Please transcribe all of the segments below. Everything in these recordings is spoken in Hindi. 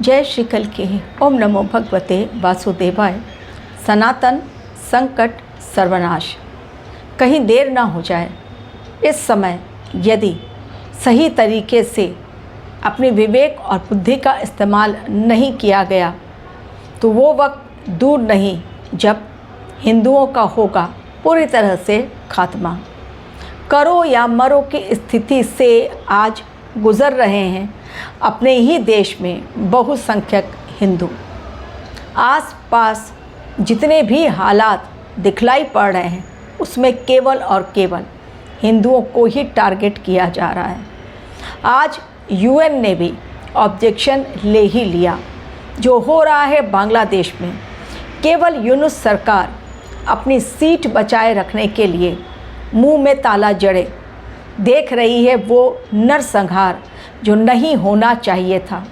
जय श्री कल की। ओम नमो भगवते वासुदेवाय। सनातन संकट सर्वनाश। कहीं देर ना हो जाए। इस समय यदि सही तरीके से अपने विवेक और बुद्धि का इस्तेमाल नहीं किया गया तो वो वक्त दूर नहीं जब हिंदुओं का होगा पूरी तरह से खात्मा। करो या मरो की स्थिति से आज गुज़र रहे हैं अपने ही देश में बहुसंख्यक हिंदू। आस पास जितने भी हालात दिखलाई पड़ रहे हैं उसमें केवल और केवल हिंदुओं को ही टारगेट किया जा रहा है। आज यूएन ने भी ऑब्जेक्शन ले ही लिया। जो हो रहा है बांग्लादेश में, केवल यूनुस सरकार अपनी सीट बचाए रखने के लिए मुंह में ताला जड़े देख रही है वो नरसंहार जो नहीं होना चाहिए था।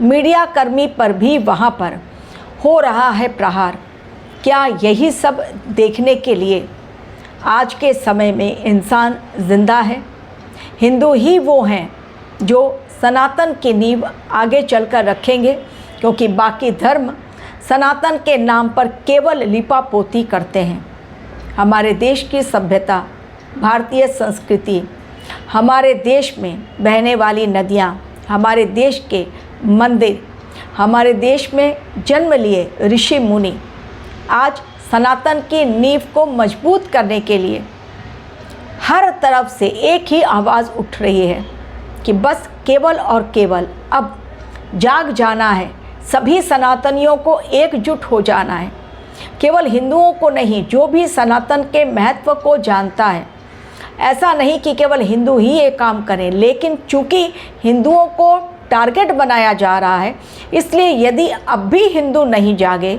मीडिया कर्मी पर भी वहाँ पर हो रहा है प्रहार। क्या यही सब देखने के लिए आज के समय में इंसान ज़िंदा है? हिंदू ही वो हैं जो सनातन की नींव आगे चलकर रखेंगे, क्योंकि बाकी धर्म सनातन के नाम पर केवल लिपापोती करते हैं। हमारे देश की सभ्यता, भारतीय संस्कृति, हमारे देश में बहने वाली नदियाँ, हमारे देश के मंदिर, हमारे देश में जन्म लिए ऋषि मुनि आज सनातन की नींव को मजबूत करने के लिए हर तरफ से एक ही आवाज़ उठ रही है कि बस केवल और केवल अब जाग जाना है। सभी सनातनियों को एकजुट हो जाना है। केवल हिंदुओं को नहीं, जो भी सनातन के महत्व को जानता है। ऐसा नहीं कि केवल हिंदू ही ये काम करें, लेकिन चूंकि हिंदुओं को टारगेट बनाया जा रहा है, इसलिए यदि अब भी हिंदू नहीं जागे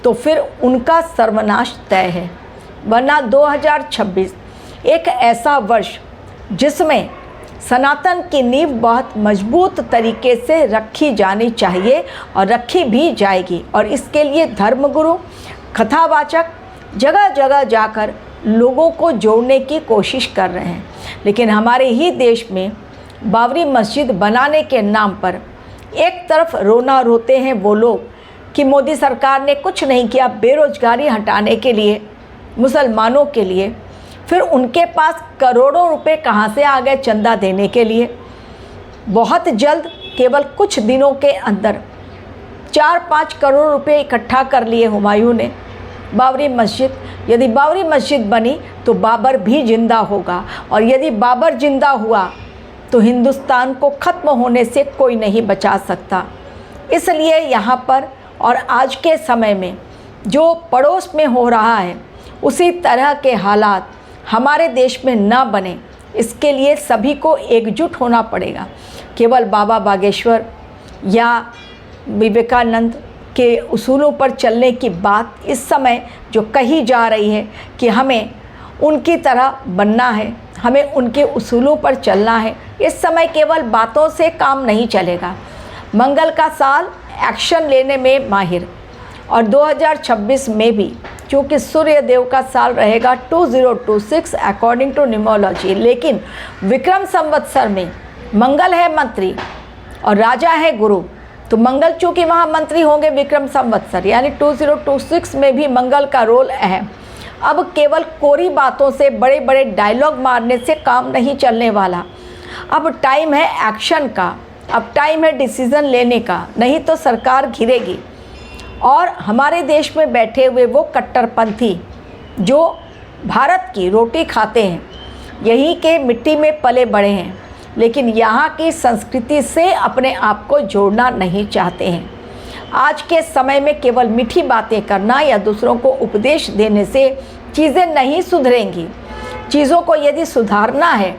तो फिर उनका सर्वनाश तय है। वरना 2026 एक ऐसा वर्ष जिसमें सनातन की नींव बहुत मजबूत तरीके से रखी जानी चाहिए और रखी भी जाएगी। और इसके लिए धर्मगुरु, कथावाचक जगह जगह जाकर लोगों को जोड़ने की कोशिश कर रहे हैं। लेकिन हमारे ही देश में बाबरी मस्जिद बनाने के नाम पर एक तरफ रोना रोते हैं वो लोग कि मोदी सरकार ने कुछ नहीं किया बेरोजगारी हटाने के लिए, मुसलमानों के लिए। फिर उनके पास करोड़ों रुपए कहाँ से आ गए चंदा देने के लिए? बहुत जल्द, केवल कुछ दिनों के अंदर 4-5 करोड़ रुपए इकट्ठा कर लिए हुमायूं ने। बाबरी मस्जिद, यदि बाबरी मस्जिद बनी तो बाबर भी जिंदा होगा, और यदि बाबर जिंदा हुआ तो हिंदुस्तान को ख़त्म होने से कोई नहीं बचा सकता। इसलिए यहाँ पर और आज के समय में जो पड़ोस में हो रहा है उसी तरह के हालात हमारे देश में ना बने, इसके लिए सभी को एकजुट होना पड़ेगा। केवल बाबा बागेश्वर या विवेकानंद के उसूलों पर चलने की बात इस समय जो कही जा रही है कि हमें उनकी तरह बनना है, हमें उनके उसूलों पर चलना है, इस समय केवल बातों से काम नहीं चलेगा। मंगल का साल एक्शन लेने में माहिर, और 2026 में भी क्योंकि सूर्य देव का साल रहेगा 2026 अकॉर्डिंग टू न्यूमरोलॉजी, लेकिन विक्रम संवत्सर में मंगल है मंत्री और राजा है गुरु, तो मंगल चूँकि वहाँ मंत्री होंगे विक्रम संवत्सर, यानी 2026 में भी मंगल का रोल अहम। अब केवल कोरी बातों से, बड़े बड़े डायलॉग मारने से काम नहीं चलने वाला। अब टाइम है एक्शन का, अब टाइम है डिसीज़न लेने का, नहीं तो सरकार घिरेगी। और हमारे देश में बैठे हुए वो कट्टरपंथी जो भारत की रोटी खाते हैं, यहीं के मिट्टी में पले बड़े हैं, लेकिन यहाँ की संस्कृति से अपने आप को जोड़ना नहीं चाहते हैं। आज के समय में केवल मीठी बातें करना या दूसरों को उपदेश देने से चीज़ें नहीं सुधरेंगी। चीज़ों को यदि सुधारना है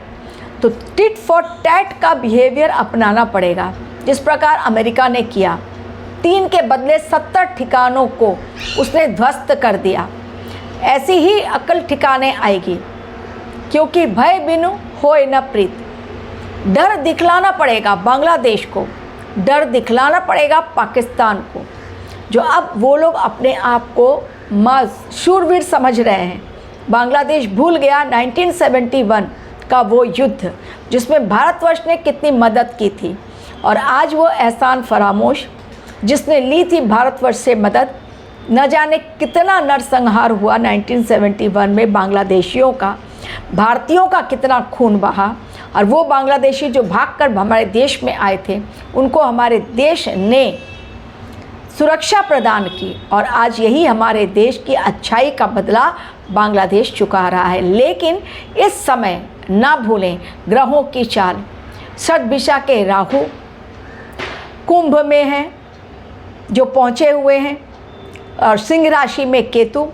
तो टिट फॉर टैट का बिहेवियर अपनाना पड़ेगा। जिस प्रकार अमेरिका ने किया, 3 के बदले 70 ठिकानों को उसने ध्वस्त कर दिया, ऐसी ही अकल ठिकाने आएगी। क्योंकि भय बिनु होए न प्रीत। डर दिखलाना पड़ेगा बांग्लादेश को, डर दिखलाना पड़ेगा पाकिस्तान को, जो अब वो लोग अपने आप को शूरवीर समझ रहे हैं। बांग्लादेश भूल गया 1971 का वो युद्ध जिसमें भारतवर्ष ने कितनी मदद की थी, और आज वो एहसान फरामोश जिसने ली थी भारतवर्ष से मदद। न जाने कितना नरसंहार हुआ 1971 में बांग्लादेशियों का, भारतीयों का कितना खून बहा, और वो बांग्लादेशी जो भागकर हमारे देश में आए थे उनको हमारे देश ने सुरक्षा प्रदान की, और आज यही हमारे देश की अच्छाई का बदला बांग्लादेश चुका रहा है। लेकिन इस समय ना भूलें ग्रहों की चाल। षटदिशा के राहु कुंभ में हैं जो पहुँचे हुए हैं, और सिंह राशि में केतु,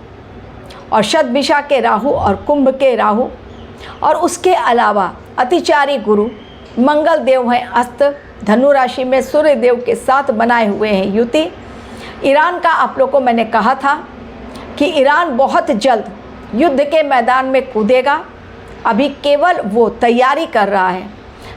और षटदिशा के राहु और कुंभ के राहु, और उसके अलावा अतिचारी गुरु मंगल देव हैं अस्त, धनु राशि में सूर्य देव के साथ बनाए हुए हैं युति। ईरान का आप लोगों को मैंने कहा था कि ईरान बहुत जल्द युद्ध के मैदान में कूदेगा, अभी केवल वो तैयारी कर रहा है।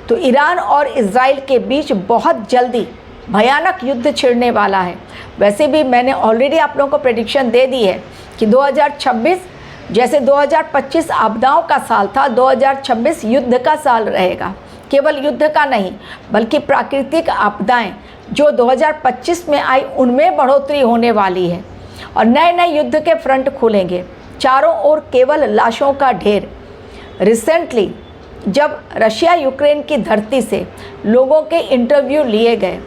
तो ईरान और इज़राइल के बीच बहुत जल्दी भयानक युद्ध छिड़ने वाला है। वैसे भी मैंने ऑलरेडी आप लोगों को प्रेडिक्शन दे दी है कि 2026 जैसे 2025 आपदाओं का साल था, 2026 युद्ध का साल रहेगा। केवल युद्ध का नहीं बल्कि प्राकृतिक आपदाएं जो 2025 में आई उनमें बढ़ोतरी होने वाली है, और नए नए युद्ध के फ्रंट खुलेंगे। चारों ओर केवल लाशों का ढेर। रिसेंटली जब रशिया यूक्रेन की धरती से लोगों के इंटरव्यू लिए गए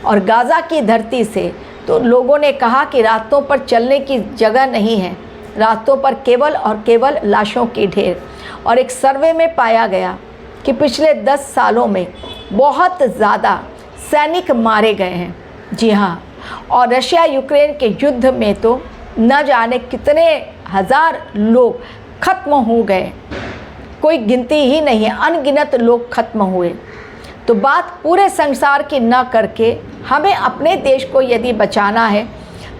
और गाज़ा की धरती से, तो लोगों ने कहा कि रास्तों पर चलने की जगह नहीं है, रास्तों पर केवल और केवल लाशों की ढेर। और एक सर्वे में पाया गया कि पिछले 10 सालों में बहुत ज़्यादा सैनिक मारे गए हैं। जी हाँ, और रशिया यूक्रेन के युद्ध में तो न जाने कितने हज़ार लोग खत्म हो गए, कोई गिनती ही नहीं है, अनगिनत लोग खत्म हुए। तो बात पूरे संसार की न करके हमें अपने देश को यदि बचाना है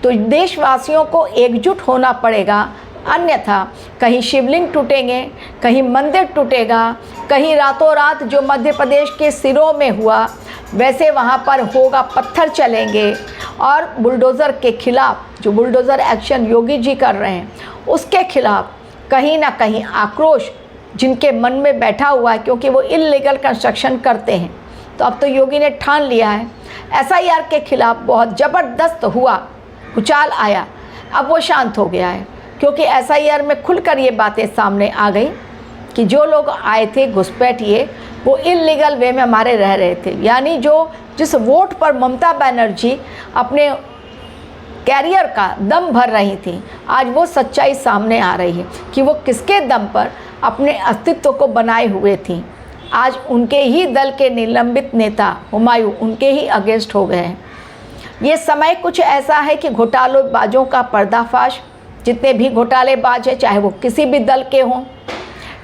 तो देशवासियों को एकजुट होना पड़ेगा, अन्यथा कहीं शिवलिंग टूटेंगे, कहीं मंदिर टूटेगा, कहीं रातों रात जो मध्य प्रदेश के सिरों में हुआ वैसे वहाँ पर होगा, पत्थर चलेंगे। और बुलडोज़र के खिलाफ, जो बुलडोज़र एक्शन योगी जी कर रहे हैं, उसके खिलाफ कहीं ना कहीं आक्रोश जिनके मन में बैठा हुआ है, क्योंकि वो इल्लीगल कंस्ट्रक्शन करते हैं। तो अब तो योगी ने ठान लिया है, SIR के खिलाफ बहुत ज़बरदस्त हुआ, उछाल आया, अब वो शांत हो गया है, क्योंकि SIR में खुलकर ये बातें सामने आ गई कि जो लोग आए थे घुसपैठिए वो इल्लीगल वे में हमारे रह रहे थे। यानी जिस वोट पर ममता बनर्जी अपने कैरियर का दम भर रही थी, आज वो सच्चाई सामने आ रही है कि वो किसके दम पर अपने अस्तित्व को बनाए हुए थी। आज उनके ही दल के निलंबित नेता हुमायूं उनके ही अगेंस्ट हो गए हैं। ये समय कुछ ऐसा है कि घोटालेबाजों का पर्दाफाश, जितने भी घोटालेबाज हैं चाहे वो किसी भी दल के हों,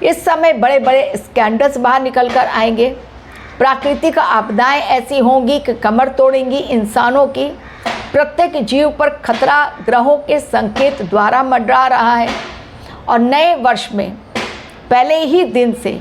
इस समय बड़े बड़े स्कैंडल्स बाहर निकल कर आएंगे। प्राकृतिक आपदाएं ऐसी होंगी कि कमर तोड़ेंगी इंसानों की। प्रत्येक जीव पर खतरा ग्रहों के संकेत द्वारा मंडरा रहा है, और नए वर्ष में पहले ही दिन से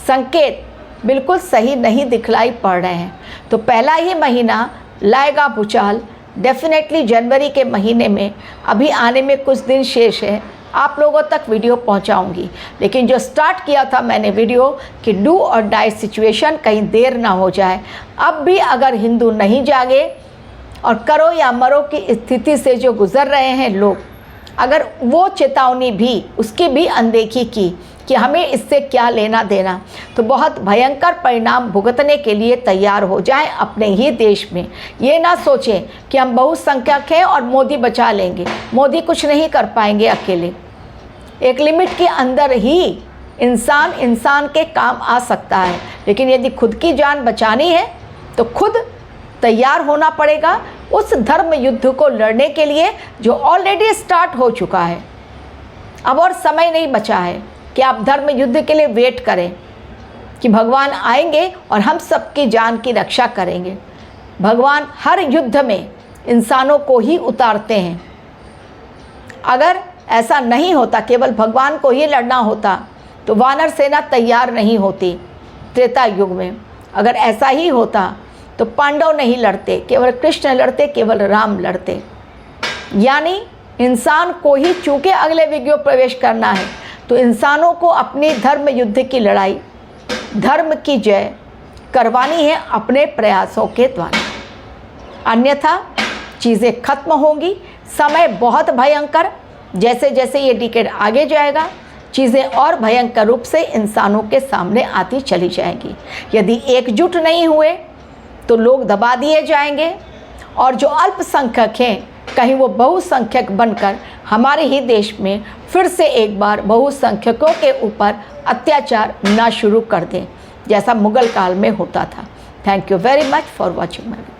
संकेत बिल्कुल सही नहीं दिखलाई पड़ रहे हैं। तो पहला ही महीना लाएगा भूचाल डेफिनेटली जनवरी के महीने में। अभी आने में कुछ दिन शेष है, आप लोगों तक वीडियो पहुंचाऊंगी। लेकिन जो स्टार्ट किया था मैंने वीडियो कि डू और डाई सिचुएशन, कहीं देर ना हो जाए। अब भी अगर हिंदू नहीं जागे और करो या मरो की स्थिति से जो गुज़र रहे हैं लोग, अगर वो चेतावनी भी, उसकी भी अनदेखी की कि हमें इससे क्या लेना देना, तो बहुत भयंकर परिणाम भुगतने के लिए तैयार हो जाएं अपने ही देश में। ये ना सोचें कि हम बहुसंख्यक हैं और मोदी बचा लेंगे। मोदी कुछ नहीं कर पाएंगे अकेले। एक लिमिट के अंदर ही इंसान के काम आ सकता है, लेकिन यदि खुद की जान बचानी है तो खुद तैयार होना पड़ेगा उस धर्म युद्ध को लड़ने के लिए जो ऑलरेडी स्टार्ट हो चुका है। अब और समय नहीं बचा है कि आप धर्म युद्ध के लिए वेट करें कि भगवान आएंगे और हम सबकी जान की रक्षा करेंगे। भगवान हर युद्ध में इंसानों को ही उतारते हैं। अगर ऐसा नहीं होता, केवल भगवान को ही लड़ना होता, तो वानर सेना तैयार नहीं होती त्रेता युग में। अगर ऐसा ही होता तो पांडव नहीं लड़ते, केवल कृष्ण लड़ते, केवल राम लड़ते। यानी इंसान को ही चूँकि अगले युग में प्रवेश करना है, तो इंसानों को अपने धर्म युद्ध की लड़ाई, धर्म की जय करवानी है अपने प्रयासों के द्वारा। अन्यथा चीज़ें खत्म होंगी। समय बहुत भयंकर, जैसे जैसे ये डिकेड आगे जाएगा चीज़ें और भयंकर रूप से इंसानों के सामने आती चली जाएंगी। यदि एकजुट नहीं हुए तो लोग दबा दिए जाएंगे और जो अल्पसंख्यक हैं कहीं वो बहुसंख्यक बनकर हमारे ही देश में फिर से एक बार बहुसंख्यकों के ऊपर अत्याचार ना शुरू कर दें, जैसा मुगल काल में होता था। Thank you very much for watching my video.